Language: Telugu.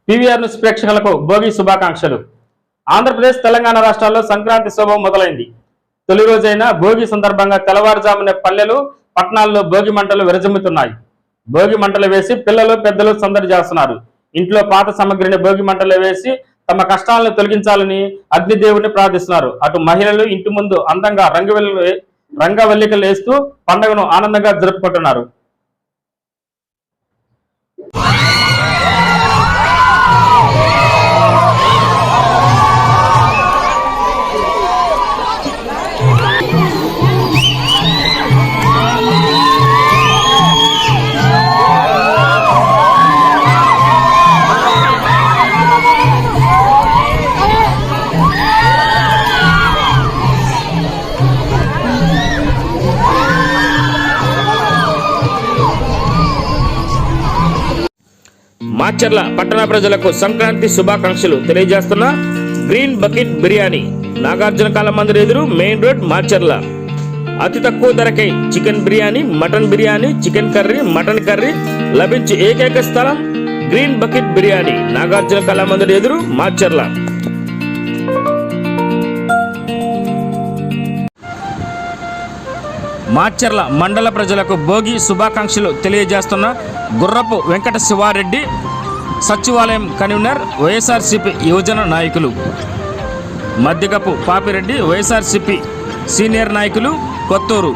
పీవీఆర్ న్యూస్ ప్రేక్షకులకు భోగి శుభాకాంక్షలు. ఆంధ్రప్రదేశ్, తెలంగాణ రాష్ట్రాల్లో సంక్రాంతి శోభం మొదలైంది. తొలి రోజైన భోగి సందర్భంగా తెల్లవారుజామున పల్లెలు, పట్టణాల్లో భోగి మంటలు విరజిమ్ముతున్నాయి. భోగి మంటలు వేసి పిల్లలు, పెద్దలు సందడి చేస్తున్నారు. ఇంట్లో పాత సామగ్రిని భోగి మంటలు వేసి తమ కష్టాలను తొలగించాలని అగ్నిదేవుని ప్రార్థిస్తున్నారు. అటు మహిళలు ఇంటి ముందు అందంగా రంగవల్లికలు వేస్తూ పండుగను ఆనందంగా జరుపుకుంటున్నారు. మాచర్ల పట్టణ ప్రజలకు సంక్రాంతి శుభాకాంక్షలు తెలియజేస్తున్న గ్రీన్ బకెట్ బిర్యానీ, నాగార్జున కళా మందిర్ ఎదురు, మెయిన్ రోడ్, మాచర్ల. అతి తక్కువ ధరకే chicken biryani, mutton biryani, chicken curry, mutton curry లభించే ఏకైక స్థలం గ్రీన్ బకెట్ బిర్యానీ, నాగార్జున కళా మందిర్ ఎదురు, మాచర్ల. మాచర్ల మండల ప్రజలకు భోగి శుభాకాంక్షలు తెలియజేస్తున్న గుర్రపు వెంకట శివారెడ్డి, సచివాలయం కన్వీనర్, వైఎస్ఆర్సీపీ యువజన నాయకులు. మద్దికపు పాపిరెడ్డి, వైఎస్ఆర్సీపీ సీనియర్ నాయకులు, కొత్తూరు.